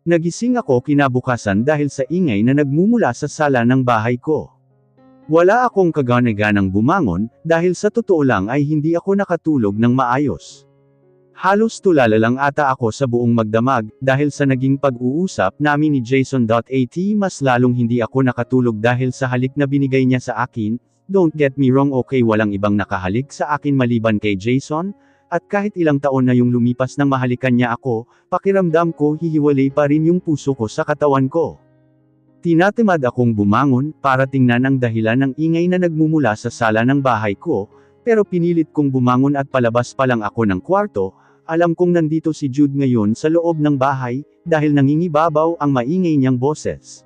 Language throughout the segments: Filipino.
Nagising ako kinabukasan dahil sa ingay na nagmumula sa sala ng bahay ko. Wala akong kagana-ganang bumangon, dahil sa totoo lang ay hindi ako nakatulog ng maayos. Halos tulala lang ata ako sa buong magdamag, dahil sa naging pag-uusap namin ni Jason.at mas lalong hindi ako nakatulog dahil sa halik na binigay niya sa akin. Don't get me wrong, okay, walang ibang nakahalik sa akin maliban kay Jason, at kahit ilang taon na yung lumipas nang mahalikan niya ako, pakiramdam ko hihiwalay pa rin yung puso ko sa katawan ko. Tinatamad akong bumangon, para tingnan ang dahilan ng ingay na nagmumula sa sala ng bahay ko, pero pinilit kong bumangon at palabas pa lang ako ng kwarto. Alam kong nandito si Jude ngayon sa loob ng bahay, dahil nangingibabaw ang maingay niyang boses.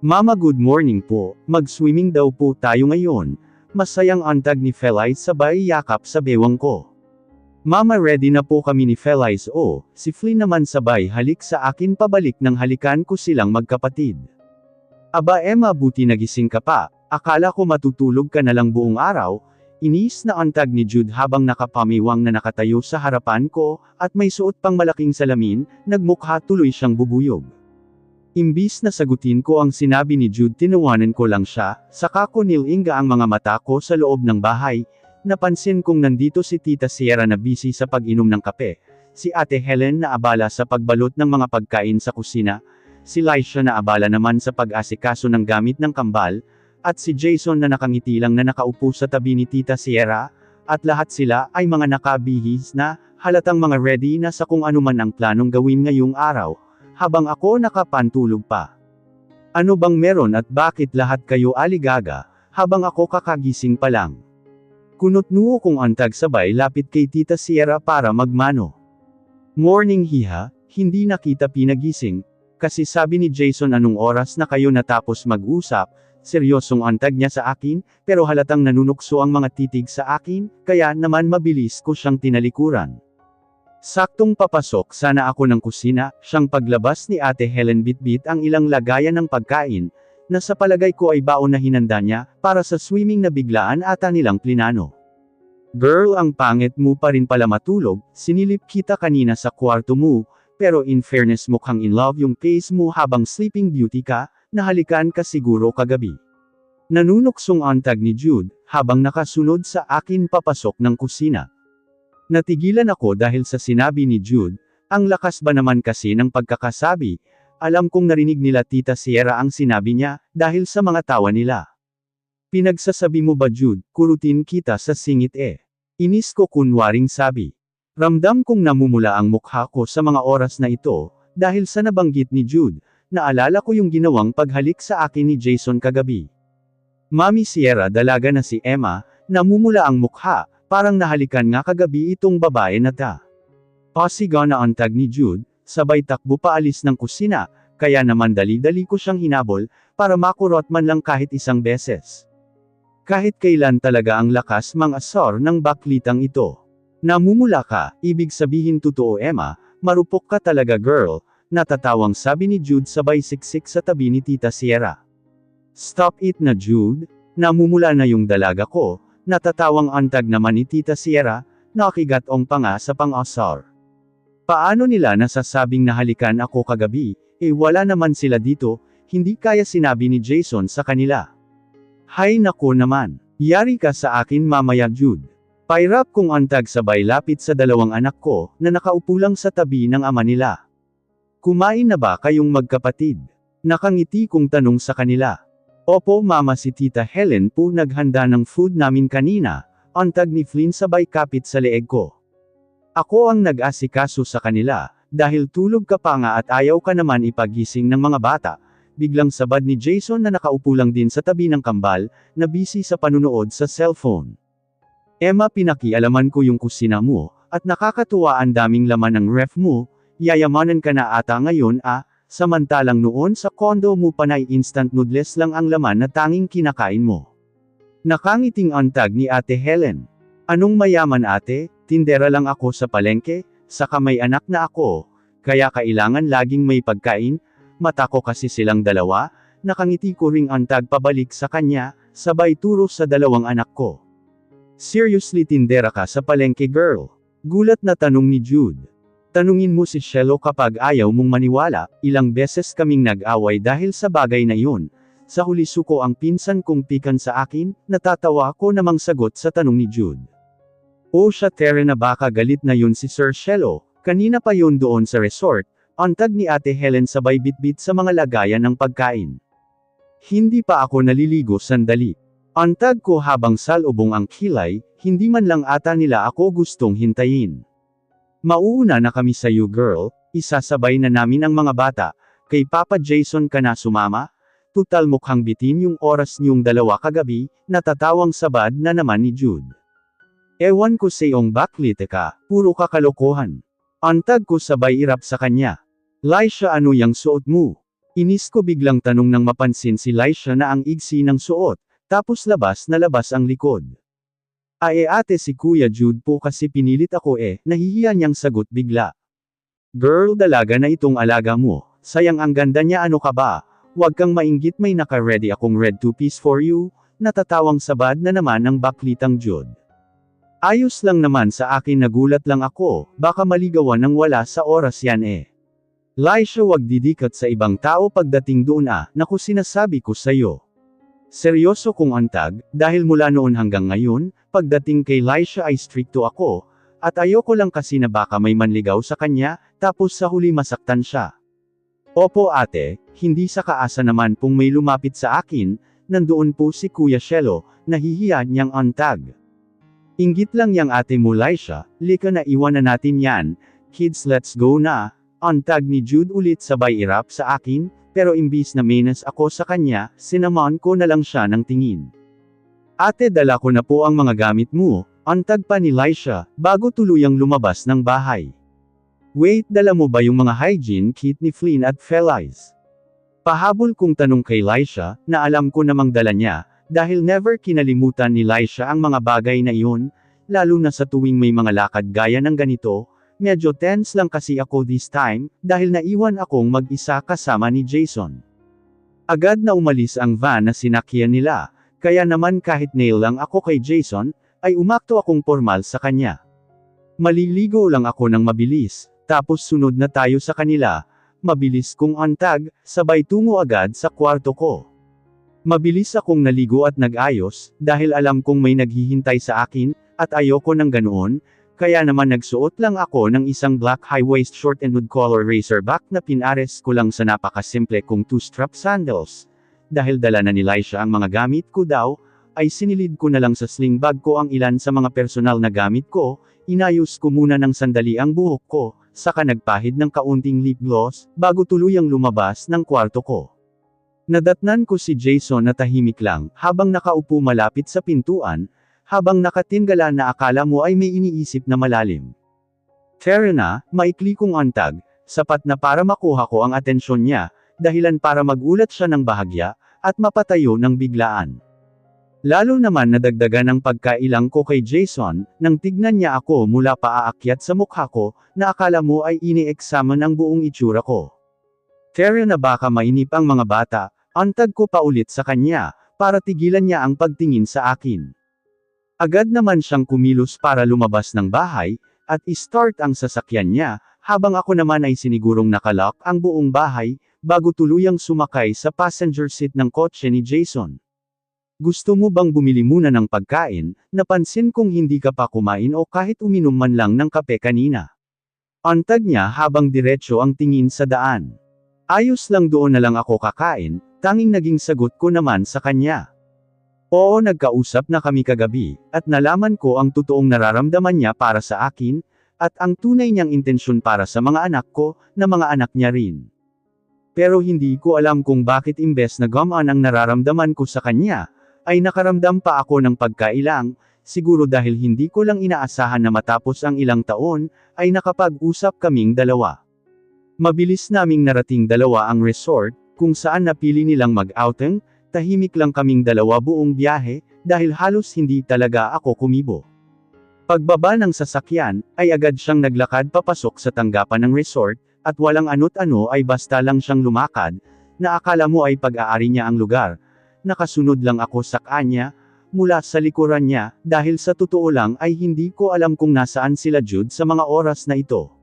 Mama, good morning po, mag-swimming daw po tayo ngayon. Masayang antag ni Felice sabay yakap sa bewang ko. Mama, ready na po kami ni Felice. Si Flynn naman sabay halik sa akin pabalik ng halikan ko silang magkapatid. Aba Emma, buti nagising ka pa, akala ko matutulog ka na lang buong araw. Iniis na antag ni Jude habang nakapamiwang na nakatayo sa harapan ko, at may suot pang malaking salamin, nagmukha tuloy siyang bubuyog. Imbis na sagutin ko ang sinabi ni Jude, tinawanan ko lang siya, saka ko nilinga ang mga mata ko sa loob ng bahay. Napansin kong nandito si Tita Sierra na busy sa pag-inom ng kape, si Ate Helen na abala sa pagbalot ng mga pagkain sa kusina, si Laisha na abala naman sa pag-asikaso ng gamit ng kambal, at si Jason na nakangiti lang na nakaupo sa tabi ni Tita Sierra, at lahat sila ay mga nakabihis na, halatang mga ready na sa kung anuman ang planong gawin ngayong araw, habang ako nakapantulog pa. Ano bang meron at bakit lahat kayo aligaga, habang ako kakagising pa lang? Kunot-nuo kong antag sabay lapit kay Tita Sierra para magmano. Morning hiha, hindi na kita pinagising, kasi sabi ni Jason anong oras na kayo natapos mag-usap. Seryosong antag niya sa akin, pero halatang nanunukso ang mga titig sa akin, kaya naman mabilis ko siyang tinalikuran. Saktong papasok sana ako ng kusina, siyang paglabas ni Ate Helen bitbit ang ilang lagayan ng pagkain, na sa palagay ko ay baon na hinanda niya, para sa swimming na biglaan ata nilang plinano. Girl, ang pangit mo pa rin pala matulog, sinilip kita kanina sa kwarto mo, pero in fairness mukhang in love yung face mo habang sleeping beauty ka, nahalikan ka siguro kagabi. Nanunuksong antag ni Jude, habang nakasunod sa akin papasok ng kusina. Natigilan ako dahil sa sinabi ni Jude, ang lakas ba naman kasi ng pagkakasabi. Alam kong narinig nila Tita Sierra ang sinabi niya, dahil sa mga tawa nila. Pinagsasabi mo ba Jude, kurutin kita sa singit Inis ko kunwaring sabi. Ramdam kong namumula ang mukha ko sa mga oras na ito, dahil sa nabanggit ni Jude, naalala ko yung ginawang paghalik sa akin ni Jason kagabi. Mami Sierra, dalaga na si Emma, namumula ang mukha, parang nahalikan nga kagabi itong babae na ta. Pasigaw na antag ni Jude, sabay takbo paalis ng kusina, kaya naman dali-dali ko siyang hinabol, para makurot man lang kahit isang beses. Kahit kailan talaga ang lakas mang-asar ng baklitang ito. Namumula ka, ibig sabihin totoo Emma, marupok ka talaga girl, natatawang sabi ni Jude sabay siksik sa tabi ni Tita Sierra. Stop it na Jude, namumula na yung dalaga ko, natatawang antag naman ni Tita Sierra, nakigatong pa nga sa pang-asar. Paano nila nasasabing nahalikan ako kagabi, wala naman sila dito, hindi kaya sinabi ni Jason sa kanila. Hay nako naman, yari ka sa akin mamaya Jude. Pairap kong antag sabay lapit sa dalawang anak ko, na nakaupo lang sa tabi ng ama nila. Kumain na ba kayong magkapatid? Nakangiti kong tanong sa kanila. Opo mama, si Tita Helen po naghanda ng food namin kanina, antag ni Flynn sabay kapit sa leeg ko. Ako ang nag-asikaso sa kanila, dahil tulog ka pa nga at ayaw ka naman ipagising ng mga bata. Biglang sabad ni Jason na nakaupo lang din sa tabi ng kambal, na busy sa panunood sa cellphone. Emma, pinakialaman ko yung kusina mo, at nakakatuwa ang daming laman ng ref mo, yayamanan ka na ata ngayon samantalang noon sa kondo mo panay instant noodles lang ang laman na tanging kinakain mo. Nakangiting antag ni Ate Helen. Anong mayaman ate, tindera lang ako sa palengke, saka may anak na ako, kaya kailangan laging may pagkain. Mata ko kasi silang dalawa, nakangiti ko ring antag pabalik sa kanya, sabay turo sa dalawang anak ko. Seriously, tindera ka sa palengke girl? Gulat na tanong ni Jude. Tanungin mo si Shelo kapag ayaw mong maniwala, ilang beses kaming nag-away dahil sa bagay na iyon. Sa huli suko ang pinsan kong pikan sa akin, natatawa ako namang sagot sa tanong ni Jude. O siya Terena baka galit na yun si Sir Shelo, kanina pa yun doon sa resort, antag ni Ate Helen sabay bitbit sa mga lagayan ng pagkain. Hindi pa ako naliligo sandali. Antag ko habang salubong ang kilay, hindi man lang ata nila ako gustong hintayin. Mauuna na kami sa you girl, isasabay na namin ang mga bata, kay Papa Jason ka na sumama? Tutal mukhang bitin yung oras niyong dalawa kagabi, natatawang sabad na naman ni Jude. Ewan ko sa iyong baklite ka, puro kakalokohan. Antag ko sabay irap sa kanya. Laisha ano yang suot mo? Inis ko biglang tanong nang mapansin si Laisha na ang igsi ng suot, tapos labas na labas ang likod. Ay ate si Kuya Jude po kasi pinilit ako nahihiya niyang sagot bigla. Girl dalaga na itong alaga mo, sayang ang ganda niya ano ka ba, huwag kang mainggit may naka-ready akong red two-piece for you, natatawang sabad na naman ang baklitang Jude. Ayos lang naman sa akin nagulat lang ako, baka maligawan ng wala sa oras yan Laisha wag didikat sa ibang tao pagdating doon naku sinasabi ko sa'yo. Seryoso kong antag, dahil mula noon hanggang ngayon, pagdating kay Laisha ay strikto ako, at ayoko lang kasi na baka may manligaw sa kanya, tapos sa huli masaktan siya. Opo ate, hindi sa kaasa naman pong may lumapit sa akin, nandoon po si Kuya Shelo, nahihiya niyang antag. Inggit lang yang ate mo Laisha, lika na iwan na natin yan, kids let's go na, antag ni Jude ulit sabay irap sa akin, pero imbis na menas ako sa kanya, sinamahan ko na lang siya ng tingin. Ate dala ko na po ang mga gamit mo, antag pa ni Laisha, bago tuluyang lumabas ng bahay. Wait dala mo ba yung mga hygiene kit ni Flynn at Felice? Pahabol kong tanong kay Laisha, na alam ko namang dala niya, dahil never kinalimutan ni Laisha ang mga bagay na iyon, lalo na sa tuwing may mga lakad gaya ng ganito. Medyo tense lang kasi ako this time, dahil naiwan akong mag-isa kasama ni Jason. Agad na umalis ang van na sinakyan nila, kaya naman kahit nail lang ako kay Jason, ay umakto akong formal sa kanya. Maliligo lang ako ng mabilis, tapos sunod na tayo sa kanila, mabilis kong antag, sabay tungo agad sa kwarto ko. Mabilis akong naligo at nag-ayos, dahil alam kong may naghihintay sa akin, at ayoko ng ganoon, kaya naman nagsuot lang ako ng isang black high-waist short and nude color racerback na pinares ko lang sa napakasimple kong two-strap sandals. Dahil dala na ni Laisha ang mga gamit ko daw, ay sinilid ko na lang sa sling bag ko ang ilan sa mga personal na gamit ko, inayos ko muna ng sandali ang buhok ko, saka nagpahid ng kaunting lip gloss, bago tuluyang lumabas ng kwarto ko. Nadatnan ko si Jason na tahimik lang, habang nakaupo malapit sa pintuan, habang nakatinggala na akala mo ay may iniisip na malalim. Terena, maikli kong antag, sapat na para makuha ko ang atensyon niya, dahilan para magulat siya ng bahagya, at mapatayo ng biglaan. Lalo naman nadagdagan ang pagkailang ko kay Jason, nang tignan niya ako mula paaakyat sa mukha ko, na akala mo ay ini-examine ang buong itsura ko. Terena baka mainip ang mga bata, antag ko pa ulit sa kanya, para tigilan niya ang pagtingin sa akin. Agad naman siyang kumilos para lumabas ng bahay, at i-start ang sasakyan niya, habang ako naman ay sinigurong nakalock ang buong bahay, bago tuluyang sumakay sa passenger seat ng kotse ni Jason. Gusto mo bang bumili muna ng pagkain? Napansin kong hindi ka pa kumain o kahit uminom man lang ng kape kanina. Antag niya habang diretso ang tingin sa daan. Ayos lang doon na lang ako kakain, tanging naging sagot ko naman sa kanya. Oo nagkausap na kami kagabi, at nalaman ko ang totoong nararamdaman niya para sa akin, at ang tunay niyang intensyon para sa mga anak ko, na mga anak niya rin. Pero hindi ko alam kung bakit imbes na gumaan ang nararamdaman ko sa kanya, ay nakaramdam pa ako ng pagkailang, siguro dahil hindi ko lang inaasahan na matapos ang ilang taon, ay nakapag-usap kaming dalawa. Mabilis naming narating dalawa ang resort, kung saan napili nilang mag-outing. Tahimik lang kaming dalawa buong biyahe, dahil halos hindi talaga ako kumibo. Pagbaba ng sasakyan, ay agad siyang naglakad papasok sa tanggapan ng resort, at walang ano't ano ay basta lang siyang lumakad, na akala mo ay pag-aari niya ang lugar. Nakasunod lang ako sa kanya, mula sa likuran niya, dahil sa totoo lang ay hindi ko alam kung nasaan sila Jude sa mga oras na ito.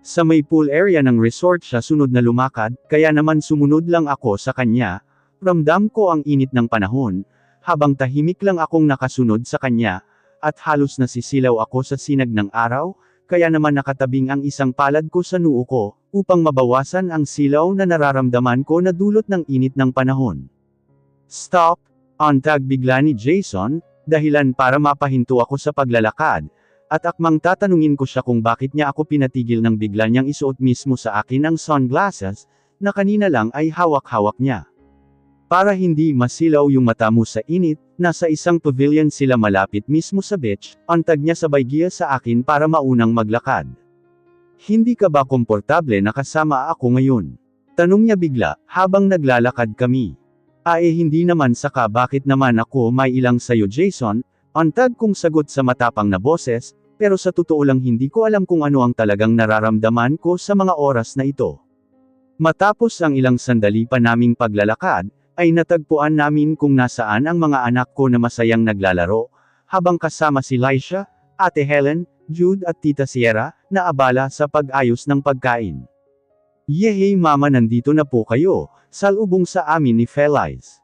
Sa may pool area ng resort siya sunod na lumakad, kaya naman sumunod lang ako sa kanya. Ramdam ko ang init ng panahon, habang tahimik lang akong nakasunod sa kanya, at halos nasisilaw ako sa sinag ng araw, kaya naman nakatabing ang isang palad ko sa noo ko, upang mabawasan ang silaw na nararamdaman ko na dulot ng init ng panahon. Stop! Antag bigla ni Jason, dahilan para mapahinto ako sa paglalakad, at akmang tatanungin ko siya kung bakit niya ako pinatigil ng bigla niyang isuot mismo sa akin ang sunglasses, na kanina lang ay hawak-hawak niya. Para hindi masilaw yung mata mo sa init, nasa isang pavilion sila malapit mismo sa beach, antag niya sabay giya sa akin para maunang maglakad. Hindi ka ba komportable na kasama ako ngayon? Tanong niya bigla, habang naglalakad kami. Hindi naman saka bakit naman ako may ilang sayo Jason, antag kong sagot sa matapang na boses, pero sa totoo lang hindi ko alam kung ano ang talagang nararamdaman ko sa mga oras na ito. Matapos ang ilang sandali pa naming paglalakad, ay natagpuan namin kung nasaan ang mga anak ko na masayang naglalaro, habang kasama si Laisha, Ate Helen, Jude at Tita Sierra, na abala sa pag-ayos ng pagkain. Yehey mama nandito na po kayo, salubong sa amin ni Feliz.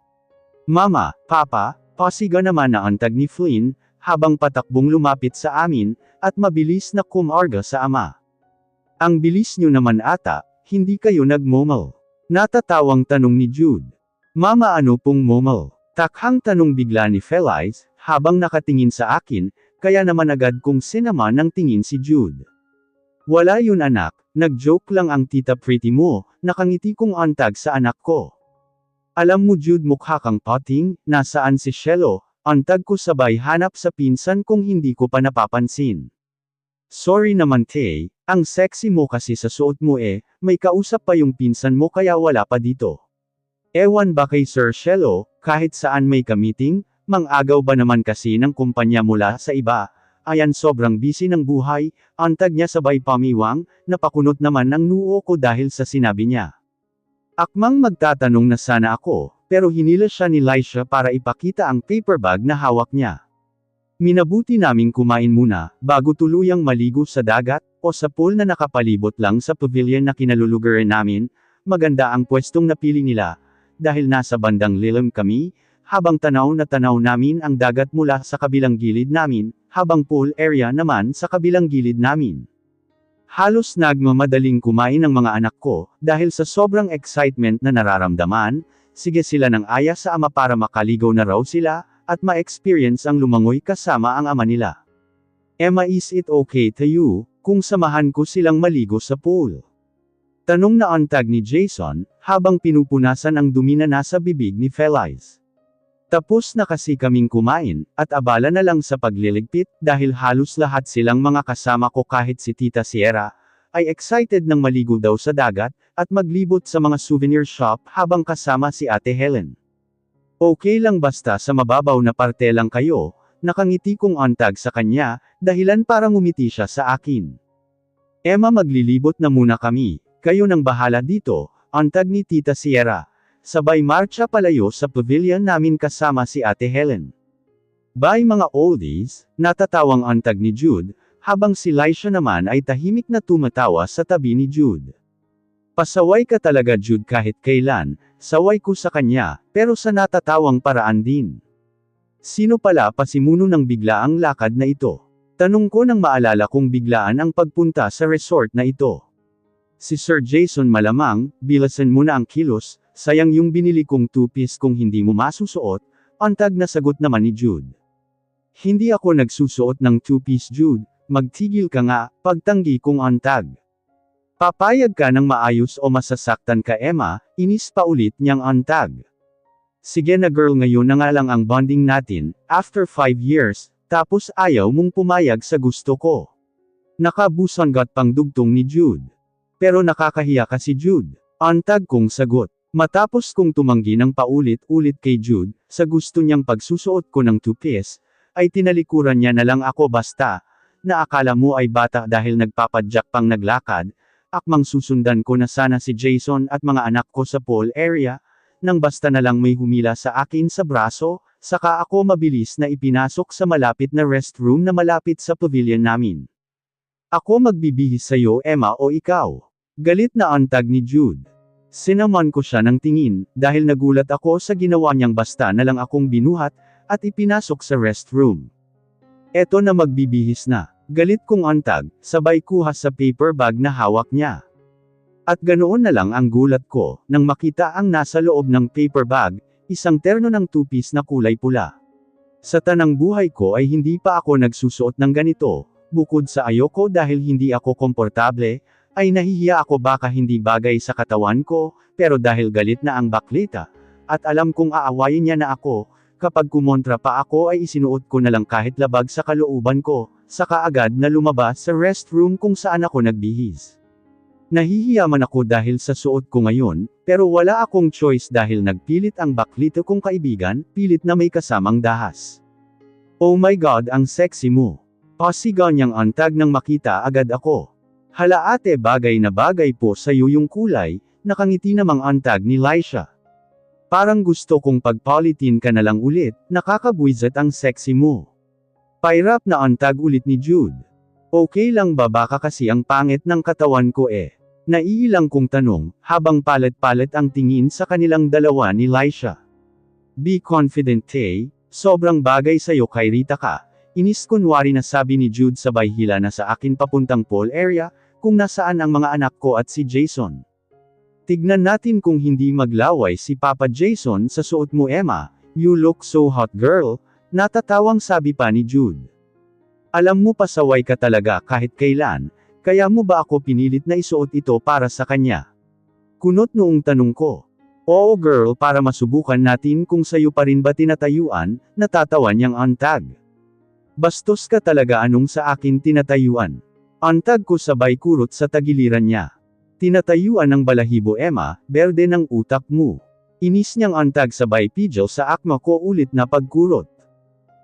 Mama, Papa, pasiga naman na antag ni Flynn, habang patakbong lumapit sa amin, at mabilis na kumarga sa ama. Ang bilis nyo naman ata, hindi kayo nagmomal. Natatawang tanong ni Jude. Mama ano pong momal? Takhang tanong bigla ni Feliz, habang nakatingin sa akin, kaya naman agad kong sinama ng tingin si Jude. Wala yun anak, nag-joke lang ang tita pretty mo, nakangiti kong antag sa anak ko. Alam mo Jude mukha kang potting, nasaan si Shelo? Antag ko sabay hanap sa pinsan kong hindi ko pa napapansin. Sorry naman Tay, ang sexy mo kasi sa suot mo may kausap pa yung pinsan mo kaya wala pa dito. Ewan ba kay Sir Shelo, kahit saan may ka-meeting, mang-agaw ba naman kasi ng kumpanya mula sa iba, ayan sobrang busy ng buhay, antag niya sabay pamiwang, napakunot naman ng noo ko dahil sa sinabi niya. Akmang magtatanong na sana ako, pero hinila siya ni Laisha para ipakita ang paper bag na hawak niya. Minabuti naming kumain muna, bago tuluyang maligo sa dagat, o sa pool na nakapalibot lang sa pavilion na kinalulugaran namin. Maganda ang pwestong napili nila, dahil nasa bandang lilim kami, habang tanaw na tanaw namin ang dagat mula sa kabilang gilid namin, habang pool area naman sa kabilang gilid namin. Halos nagmamadaling kumain ng mga anak ko, dahil sa sobrang excitement na nararamdaman, sige sila ng aya sa ama para makaligaw na raw sila, at ma-experience ang lumangoy kasama ang ama nila. Emma is it okay to you, kung samahan ko silang maligo sa pool? Tanong na antag ni Jason, habang pinupunasan ang dumi na nasa bibig ni Feliz. Tapos na kasi kaming kumain, at abala na lang sa pagliligpit, dahil halos lahat silang mga kasama ko kahit si Tita Sierra, ay excited nang maligo daw sa dagat, at maglibot sa mga souvenir shop habang kasama si Ate Helen. Okay lang basta sa mababaw na parte lang kayo, nakangiti kong antag sa kanya, dahilan para ngumiti siya sa akin. Emma maglilibot na muna kami, kayo nang bahala dito, antag ni Tita Sierra. Sabay marcha palayo sa pavilion namin kasama si Ate Helen. Bye mga oldies, natatawang antag ni Jude, habang si Laisha naman ay tahimik na tumatawa sa tabi ni Jude. Pasaway ka talaga Jude kahit kailan, saway ko sa kanya, pero sa natatawang paraan din. Sino pala pasimuno ng biglaang lakad na ito? Tanong ko nang maalala kong biglaan ang pagpunta sa resort na ito. Si Sir Jason malamang, bilasan mo na ang kilos, sayang yung binili kong two-piece kung hindi mo masusuot, antag na sagot naman ni Jude. Hindi ako nagsusuot ng two-piece Jude, magtigil ka nga, pagtanggi kong antag. Papayag ka ng maayos o masasaktan ka Emma, inis pa ulit niyang antag. Sige na girl ngayon na nga lang ang bonding natin, after 5 years, tapos ayaw mong pumayag sa gusto ko. Nakabusanggat pang dugtong ni Jude. Pero nakakahiya ka si Jude, antag kong sagot. Matapos kong tumanggi ng paulit-ulit kay Jude, sa gusto niyang pagsusuot ko ng two-piece, ay tinalikuran niya na lang ako basta, na akala mo ay bata dahil nagpapadyak pang naglakad, akmang susundan ko na sana si Jason at mga anak ko sa pool area, nang basta na lang may humila sa akin sa braso, saka ako mabilis na ipinasok sa malapit na restroom na malapit sa pavilion namin. Ako magbibihis sa'yo Emma o ikaw. Galit na antag ni Jude. Sinaman ko siya ng tingin, dahil nagulat ako sa ginawa niyang basta na lang akong binuhat, at ipinasok sa restroom. Eto na magbibihis na. Galit kong antag, sabay kuha sa paper bag na hawak niya. At ganoon na lang ang gulat ko, nang makita ang nasa loob ng paper bag, isang terno ng two-piece na kulay pula. Sa tanang buhay ko ay hindi pa ako nagsusuot ng ganito, bukod sa ayoko dahil hindi ako komportable, ay nahihiya ako baka hindi bagay sa katawan ko, pero dahil galit na ang baklita, at alam kong aawayin niya na ako, kapag kumontra pa ako ay isinuot ko na lang kahit labag sa kalooban ko, saka agad na lumabas sa restroom kung saan ako nagbihis. Nahihiya man ako dahil sa suot ko ngayon, pero wala akong choice dahil nagpilit ang baklito kong kaibigan, pilit na may kasamang dahas. Oh my God, ang sexy mo. Pasigaw niyang antag nang makita agad ako. Hala ate, bagay na bagay po sa'yo yung kulay, nakangiti namang antag ni Laisha. Parang gusto kong pagpalitin ka na lang ulit, nakakabwisit ang sexy mo. Pairap na antag ulit ni Jude. Okay lang ba baka kasi ang pangit ng katawan ko eh? Naiilang kong tanong, habang palit-palit ang tingin sa kanilang dalawa ni Laisha. Be confident eh, sobrang bagay sa'yo kay Rita ka. Inis kunwari na sabi ni Jude sabay hila na sa akin papuntang pool area, kung nasaan ang mga anak ko at si Jason. Tignan natin kung hindi maglaway si Papa Jason sa suot mo Emma, you look so hot girl, natatawang sabi pa ni Jude. Alam mo pasaway ka talaga kahit kailan, kaya mo ba ako pinilit na isuot ito para sa kanya? Kunot noong tanong ko. Oo girl, para masubukan natin kung sayo pa rin ba tinatayuan, natatawa niyang antag. Bastos ka talaga, anong sa akin tinatayuan? Antag ko sabay kurot sa tagiliran niya. Tinatayuan ng balahibo Emma, berde ng utak mo. Inis niyang antag sabay pidgel sa akma ko ulit na pagkurot.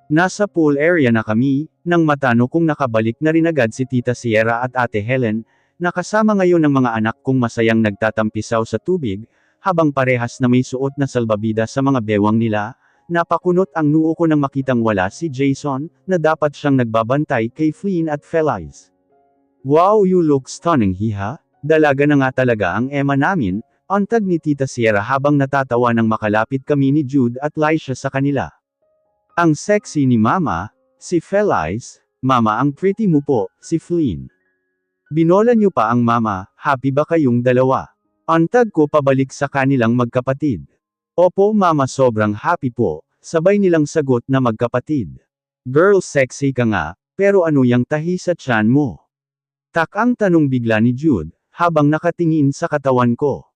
Nasa pool area na kami, nang matano kong nakabalik na rin agad si Tita Sierra at Ate Helen, nakasama ngayon ng mga anak kong masayang nagtatampisaw sa tubig, habang parehas na may suot na salbabida sa mga bewang nila. Napakunot ang noo ko nang makitang wala si Jason, na dapat siyang nagbabantay kay Flynn at Felice. Wow, you look stunning hiha, dalaga na nga talaga ang Emma namin, antag ni Tita Sierra habang natatawa nang makalapit kami ni Jude at Laisha sa kanila. Ang sexy ni Mama, si Felice, Mama ang pretty mo po, si Flynn. Binola niyo pa ang Mama, happy ba kayong dalawa? Antag ko pabalik sa kanilang magkapatid. Opo Mama, sobrang happy po, sabay nilang sagot na magkapatid. Girl, sexy ka nga, pero ano yang tahi sa tiyan mo? Tak ang tanong bigla ni Jude, habang nakatingin sa katawan ko.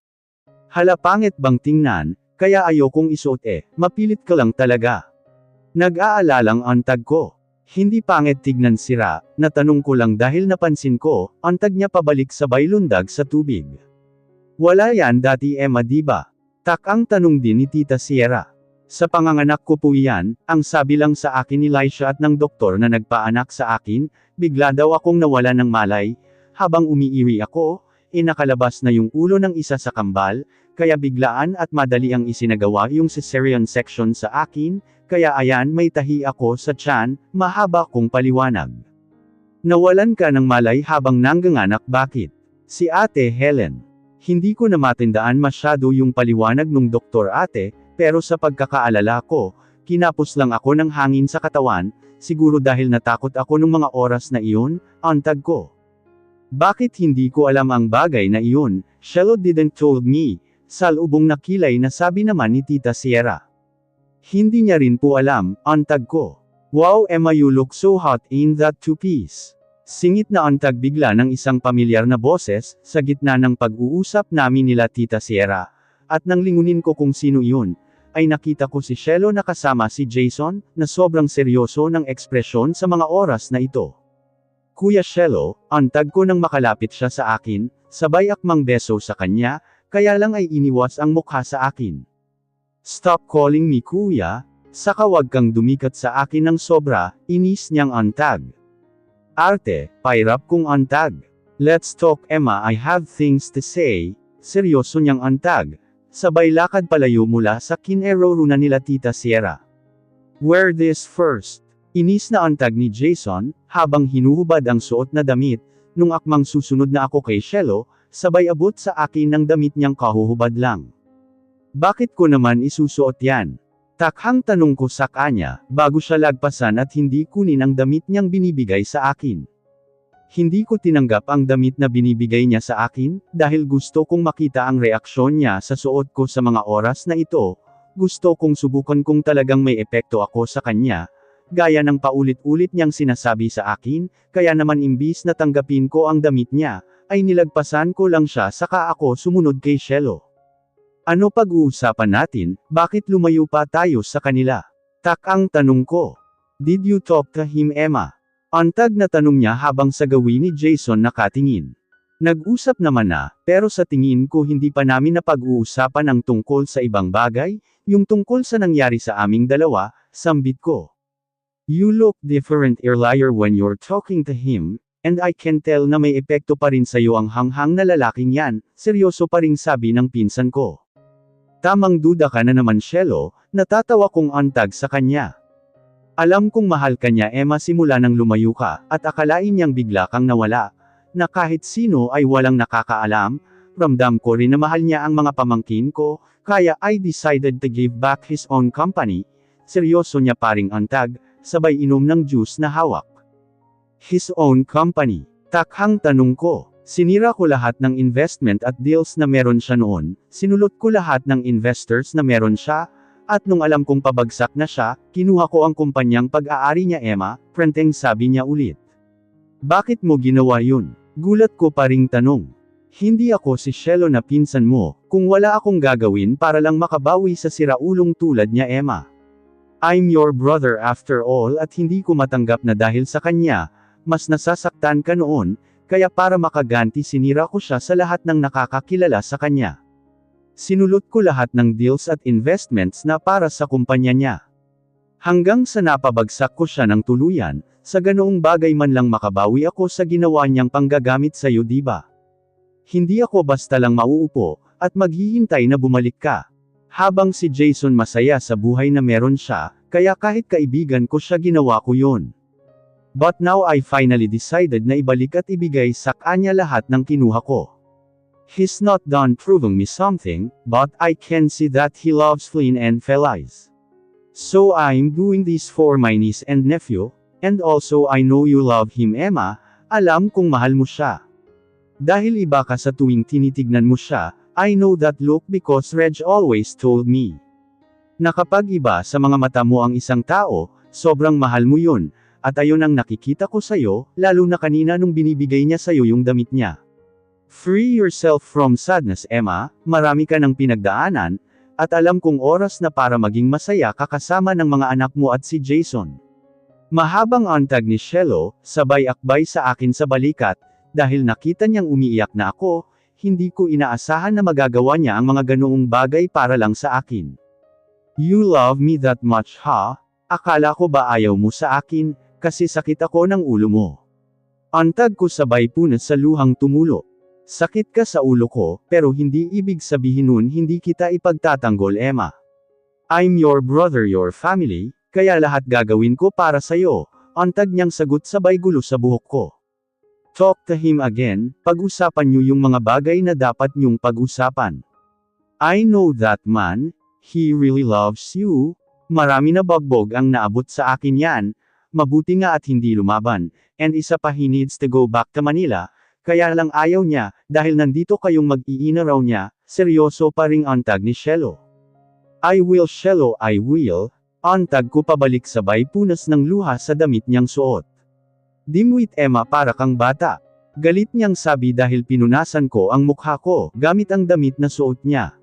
Hala, pangit bang tingnan, kaya ayokong isuot eh, mapilit ka lang talaga. Nag-aalalang antag ko. Hindi pangit tignan sira, natanong ko lang dahil napansin ko, antag niya pabalik sabay lundag sa tubig. Wala yan dati Emma diba? Tak ang tanong din ni Tita Sierra. Sa panganganak ko po yan, ang sabi lang sa akin ni Laisha at ng doktor na nagpaanak sa akin, bigla daw akong nawala ng malay, habang umiiwi ako, nakalabas na yung ulo ng isa sa kambal, kaya biglaan at madali ang isinagawa yung cesarean section sa akin, kaya ayan may tahi ako sa tiyan, mahaba kong paliwanag. Nawalan ka ng malay habang nangganganak, bakit? Si Ate Helen. Hindi ko na matindaan masyado yung paliwanag nung doktor ate, pero sa pagkakaalala ko, kinapos lang ako ng hangin sa katawan, siguro dahil natakot ako nung mga oras na iyon, antag ko. Bakit hindi ko alam ang bagay na iyon? Shelo didn't told me, salubong na kilay na sabi naman ni Tita Sierra. Hindi niya rin po alam, antag ko. Wow Emma, you look so hot in that two-piece. Singit na antag bigla ng isang pamilyar na boses, sa gitna ng pag-uusap namin nila Tita Sierra, at nang lingunin ko kung sino iyon, ay nakita ko si Shelo na kasama si Jason, na sobrang seryoso ng ekspresyon sa mga oras na ito. Kuya Shelo, antag ko nang makalapit siya sa akin, sabay akmang beso sa kanya, kaya lang ay iniwas ang mukha sa akin. Stop calling me kuya, saka wag kang dumikat sa akin ng sobra, inis niyang antag. Arte, pairap kong antag. Let's talk Emma, I have things to say, seryoso niyang antag. Sabay lakad palayo mula sa kinaroroonan nila Tita Sierra. Wear this first. Inis na antag ni Jason, habang hinuhubad ang suot na damit, Nung akmang susunod na ako kay Shelo, sabay abot sa akin ng damit niyang kahuhubad lang. Bakit ko naman isusuot yan? Takhang tanong ko sa kanya, bago siya lagpasan at hindi kunin ang damit niyang binibigay sa akin. Hindi ko tinanggap ang damit na binibigay niya sa akin, dahil gusto kong makita ang reaksyon niya sa suot ko sa mga oras na ito. Gusto kong subukan kung talagang may epekto ako sa kanya, gaya ng paulit-ulit niyang sinasabi sa akin, kaya naman imbis na tanggapin ko ang damit niya, ay nilagpasan ko lang siya saka ako sumunod kay Shelo. Ano pag-uusapan natin, bakit lumayo pa tayo sa kanila? Ang tanong ko. Did you talk to him, Emma? Antag na tanong niya habang sa gawin ni Jason nakatingin. Nag-usap naman na, pero sa tingin ko hindi pa namin napag-uusapan ang tungkol sa ibang bagay, yung tungkol sa nangyari sa aming dalawa, sambit ko. You look different earlier when you're talking to him, and I can tell na may epekto pa rin sa'yo ang hanghang na lalaking yan, seryoso pa ring sabi ng pinsan ko. Tamang duda ka na naman, Shelo, natatawa kong antag sa kanya. Alam kong mahal ka niya, Emma, simula nang lumayo ka, at akalain niyang bigla kang nawala, na kahit sino ay walang nakakaalam. Ramdam ko rin na mahal niya ang mga pamangkin ko, kaya I decided to give back his own company. Seryoso niya paring antag, sabay inom ng juice na hawak. His own company. Takhang tanong ko. Sinira ko lahat ng investment at deals na meron siya noon, sinulot ko lahat ng investors na meron siya, at nung alam kong pabagsak na siya, kinuha ko ang kumpanyang pag-aari niya, Emma, prenteng sabi niya ulit. Bakit mo ginawa yun? Gulat ko pa ring tanong. Hindi ako si Shelo na pinsan mo, kung wala akong gagawin para lang makabawi sa siraulong tulad niya, Emma. I'm your brother after all at hindi ko matanggap na dahil sa kanya, mas nasasaktan ka noon, kaya para makaganti sinira ko siya sa lahat ng nakakakilala sa kanya. Sinulot ko lahat ng deals at investments na para sa kumpanya niya. Hanggang sa napabagsak ko siya ng tuluyan, sa ganoong bagay man lang makabawi ako sa ginawa niyang panggagamit sa'yo, diba? Hindi ako basta lang mauupo, at maghihintay na bumalik ka. Habang si Jason masaya sa buhay na meron siya, kaya kahit kaibigan ko siya ginawa ko yun. But now I finally decided na ibalik at ibigay sa kanya lahat ng kinuha ko. He's not done proving me something, but I can see that he loves Flynn and Felice. So I'm doing this for my niece and nephew, and also I know you love him, Emma, alam kong mahal mo siya. Dahil iba ka sa tuwing tinitignan mo siya, I know that look because Reg always told me. Na kapag iba sa mga mata mo ang isang tao, sobrang mahal mo yun, at ayun ang nakikita ko sa'yo, lalo na kanina nung binibigay niya sa'yo yung damit niya. Free yourself from sadness, Emma, marami ka ng pinagdaanan, at alam kong oras na para maging masaya ka kasama ng mga anak mo at si Jason. Mahabang antag ni Shelo, sabay akbay sa akin sa balikat, dahil nakita niyang umiiyak na ako, hindi ko inaasahan na magagawa niya ang mga ganoong bagay para lang sa akin. You love me that much, ha? Akala ko ba ayaw mo sa akin, kasi sakit ako ng ulo mo. Antag ko sabay punas sa luhang tumulo. Sakit ka sa ulo ko, pero hindi ibig sabihin nun hindi kita ipagtatanggol, Emma. I'm your brother, your family, kaya lahat gagawin ko para sa'yo, antag niyang sagot sabay gulo sa buhok ko. Talk to him again, pag-usapan niyo yung mga bagay na dapat niyong pag-usapan. I know that man, he really loves you, marami na bagbog ang naabot sa akin yan, mabuti nga at hindi lumaban, and isa pa he needs to go back to Manila, kaya lang ayaw niya, dahil nandito kayong mag-iina raw niya, seryoso pa ring antag ni Shelo. I will, Shelo, I will, antag ko pabalik sabay punas ng luha sa damit niyang suot. Dimwit, Emma, para kang bata. Galit niyang sabi dahil pinunasan ko ang mukha ko, gamit ang damit na suot niya.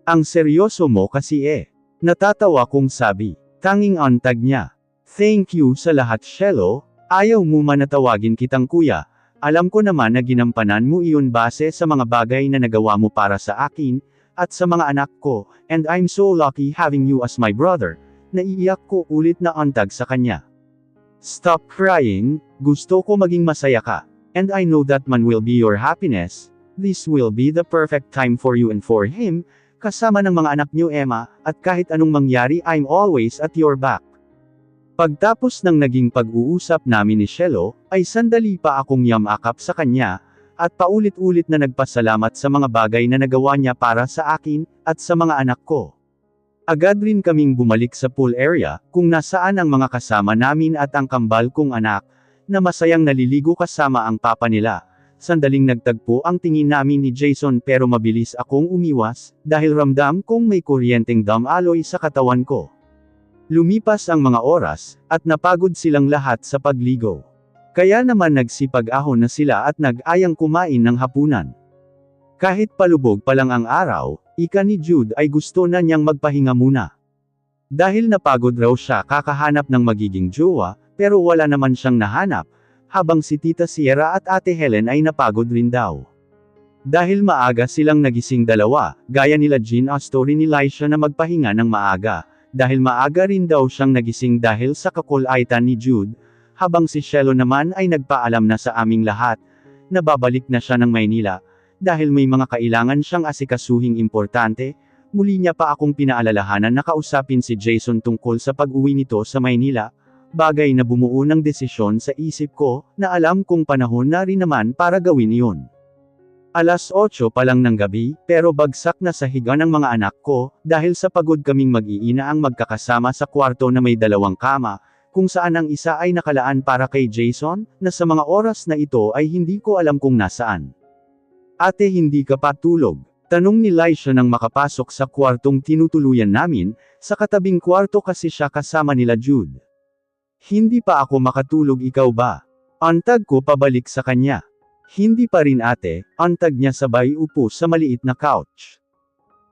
Ang seryoso mo kasi eh. Natatawa kong sabi. Tanging antag niya. Thank you sa lahat, Shelo, ayaw mo man na tawagin kitang kuya. Alam ko naman na ginampanan mo iyon base sa mga bagay na nagawa mo para sa akin, at sa mga anak ko, and I'm so lucky having you as my brother. Naiiyak ko ulit na antag sa kanya. Stop crying, gusto ko maging masaya ka, and I know that man will be your happiness. This will be the perfect time for you and for him, kasama ng mga anak niyo, Emma, at kahit anong mangyari I'm always at your back. Pagtapos ng naging pag-uusap namin ni Shelo, ay sandali pa akong yamakap sa kanya, at paulit-ulit na nagpasalamat sa mga bagay na nagawa niya para sa akin, at sa mga anak ko. Agad rin kaming bumalik sa pool area, kung nasaan ang mga kasama namin at ang kambal kong anak, na masayang naliligo kasama ang papa nila. Sandaling nagtagpo ang tingin namin ni Jason pero mabilis akong umiwas, dahil ramdam kong may kuryenteng damaloy sa katawan ko. Lumipas ang mga oras, at napagod silang lahat sa pagligo. Kaya naman nagsipag-ahon na sila at nag-ayang kumain ng hapunan. Kahit palubog pa lang ang araw, ika ni Jude ay gusto na niyang magpahinga muna. Dahil napagod raw siya kakahanap ng magiging jowa, pero wala naman siyang nahanap, habang si Tita Sierra at Ate Helen ay napagod rin daw. Dahil maaga silang nagising dalawa, gaya nila Jean o story ni Laisha na magpahinga ng maaga, dahil maaga rin daw siyang nagising dahil sa kakulaitan ni Jude, habang si Shelo naman ay nagpaalam na sa aming lahat, na babalik na siya ng Maynila, dahil may mga kailangan siyang asikasuhing importante. Muli niya pa akong pinaalalahanan na kausapin si Jason tungkol sa pag-uwi nito sa Maynila, bagay na bumuo ng desisyon sa isip ko, na alam kong panahon na rin naman para gawin iyon. Alas 8 pa lang ng gabi, pero bagsak na sa higa ng mga anak ko, dahil sa pagod kaming mag-iina ang magkakasama sa kwarto na may dalawang kama, kung saan ang isa ay nakalaan para kay Jason, na sa mga oras na ito ay hindi ko alam kung nasaan. Ate, hindi ka pa tulog? Tanong ni Laisha nang makapasok sa kwartong tinutuluyan namin, sa katabing kwarto kasi siya kasama nila Jude. Hindi pa ako makatulog, ikaw ba? Antag ko pabalik sa kanya. Hindi pa rin ate, antag niya sabay upo sa maliit na couch.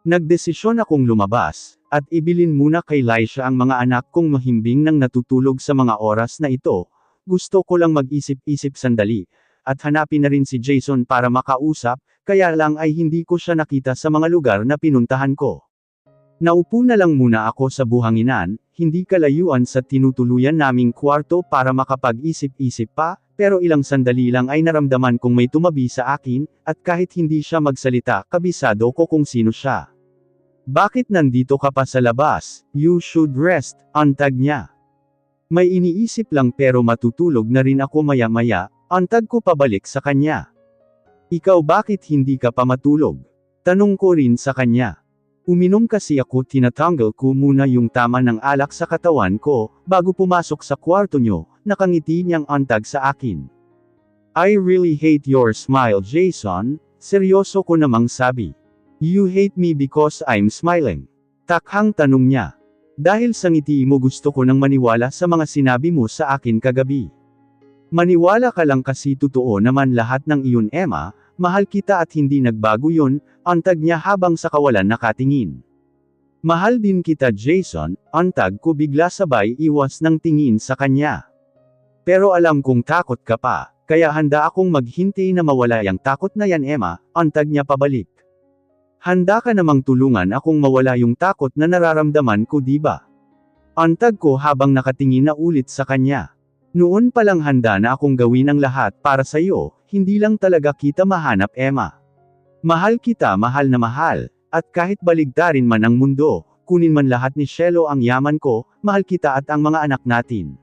Nagdesisyon akong lumabas, at ibilin muna kay Laisha ang mga anak kong mahimbing nang natutulog sa mga oras na ito. Gusto ko lang mag-isip-isip sandali, at hanapin na rin si Jason para makausap, kaya lang ay hindi ko siya nakita sa mga lugar na pinuntahan ko. Naupo na lang muna ako sa buhanginan, hindi kalayuan sa tinutuluyan naming kwarto para makapag-isip-isip pa, pero ilang sandali lang ay naramdaman kong may tumabi sa akin, at kahit hindi siya magsalita, kabisado ko kung sino siya. Bakit nandito ka pa sa labas? You should rest, antag niya. May iniisip lang pero matutulog na rin ako maya-maya, antag ko pabalik sa kanya. Ikaw, bakit hindi ka pa matulog? Tanong ko rin sa kanya. Uminom kasi ako, tinatanggal ko muna yung tama ng alak sa katawan ko, bago pumasok sa kwarto nyo, nakangiti niyang antag sa akin. I really hate your smile, Jason, seryoso ko namang sabi. You hate me because I'm smiling? Takhang tanong niya. Dahil sa ngiti mo gusto ko nang maniwala sa mga sinabi mo sa akin kagabi. Maniwala ka lang kasi totoo naman lahat ng iyon, Emma. Mahal kita at hindi nagbago yun, antag niya habang sa kawalan nakatingin. Mahal din kita, Jason, antag ko bigla sabay iwas ng tingin sa kanya. Pero alam kong takot ka pa, kaya handa akong maghintay na mawala yang takot na yan, Emma, antag niya pabalik. Handa ka namang tulungan akong mawala yung takot na nararamdaman ko, diba? Antag ko habang nakatingin na ulit sa kanya. Noon palang handa na akong gawin ang lahat para sa iyo, hindi lang talaga kita mahanap, Emma. Mahal kita, mahal na mahal, at kahit baligtarin man ang mundo, kunin man lahat ni Shelo ang yaman ko, mahal kita at ang mga anak natin.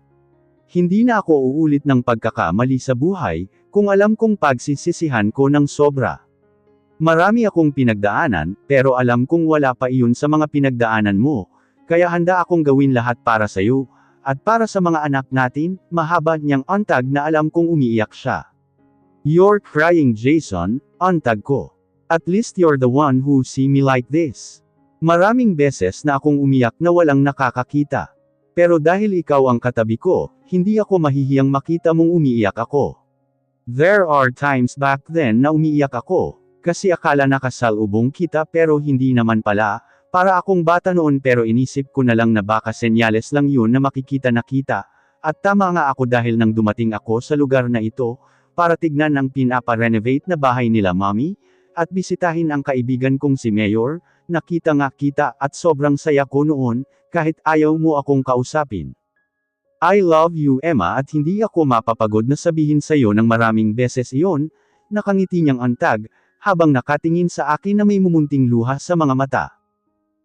Hindi na ako uulit ng pagkakamali sa buhay, kung alam kong pagsisisihan ko ng sobra. Marami akong pinagdaanan, pero alam kong wala pa iyon sa mga pinagdaanan mo, kaya handa akong gawin lahat para sa iyo. At para sa mga anak natin, mahaba niyang antag na alam kong umiiyak siya. You're crying, Jason, antag ko. At least you're the one who see me like this. Maraming beses na akong umiyak na walang nakakakita. Pero dahil ikaw ang katabi ko, hindi ako mahihiyang makita mong umiiyak ako. There are times back then na umiiyak ako, kasi akala nakasalubong kita pero hindi naman pala. Para akong bata noon pero inisip ko na lang na baka senyales lang yun na makikita na kita, at tama nga ako dahil nang dumating ako sa lugar na ito, para tignan ang pinapa-renovate na bahay nila Mommy, at bisitahin ang kaibigan kong si Mayor, nakita nga kita at sobrang saya ko noon, kahit ayaw mo akong kausapin. I love you, Emma, at hindi ako mapapagod na sabihin sa'yo ng maraming beses iyon, nakangiti niyang antag, habang nakatingin sa akin na may mumunting luha sa mga mata.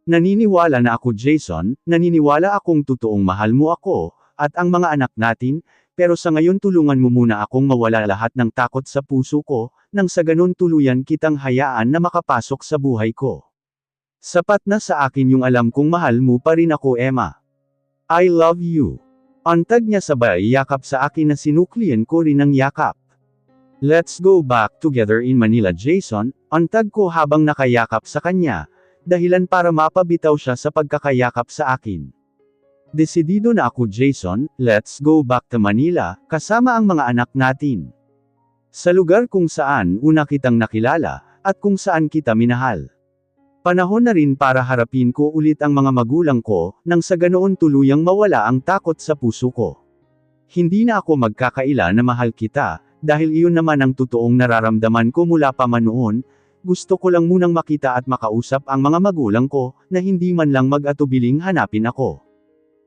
Naniniwala na ako, Jason, naniniwala akong totoong mahal mo ako, at ang mga anak natin, pero sa ngayon tulungan mo muna akong mawala lahat ng takot sa puso ko, nang sa ganun tuluyan kitang hayaan na makapasok sa buhay ko. Sapat na sa akin yung alam kong mahal mo pa rin ako, Emma. I love you. Antag niya sabay yakap sa akin na sinuklian ko rin ng yakap. Let's go back together in Manila, Jason, antag ko habang nakayakap sa kanya, dahilan para mapabitaw siya sa pagkakayakap sa akin. Desidido na ako, Jason, let's go back to Manila, kasama ang mga anak natin. Sa lugar kung saan una kitang nakilala, at kung saan kita minahal. Panahon na rin para harapin ko ulit ang mga magulang ko, nang sa ganoon tuluyang mawala ang takot sa puso ko. Hindi na ako magkakaila na mahal kita, dahil iyon naman ang totoong nararamdaman ko mula pa man noon. Gusto ko lang munang makita at makausap ang mga magulang ko, na hindi man lang mag-atubiling hanapin ako.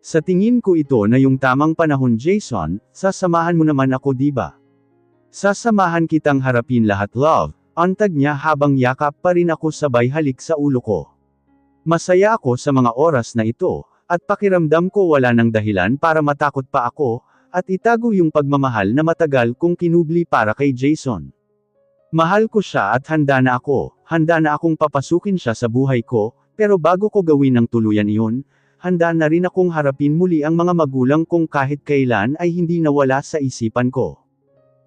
Sa tingin ko ito na yung tamang panahon, Jason, sasamahan mo naman ako, diba? Sasamahan kitang harapin lahat, love, antag niya habang yakap pa rin ako sabay halik sa ulo ko. Masaya ako sa mga oras na ito, at pakiramdam ko wala nang dahilan para matakot pa ako, at itago yung pagmamahal na matagal kong kinubli para kay Jason. Mahal ko siya at handa na akong papasukin siya sa buhay ko, pero bago ko gawin ng tuluyan iyon, handa na rin akong harapin muli ang mga magulang kong kahit kailan ay hindi nawala sa isipan ko.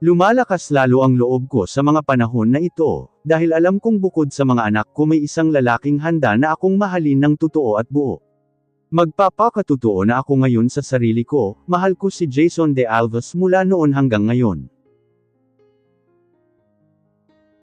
Lumalakas lalo ang loob ko sa mga panahon na ito, dahil alam kong bukod sa mga anak ko may isang lalaking handa na akong mahalin ng totoo at buo. Magpapakatotoo na ako ngayon sa sarili ko, mahal ko si Jason de Alves mula noon hanggang ngayon.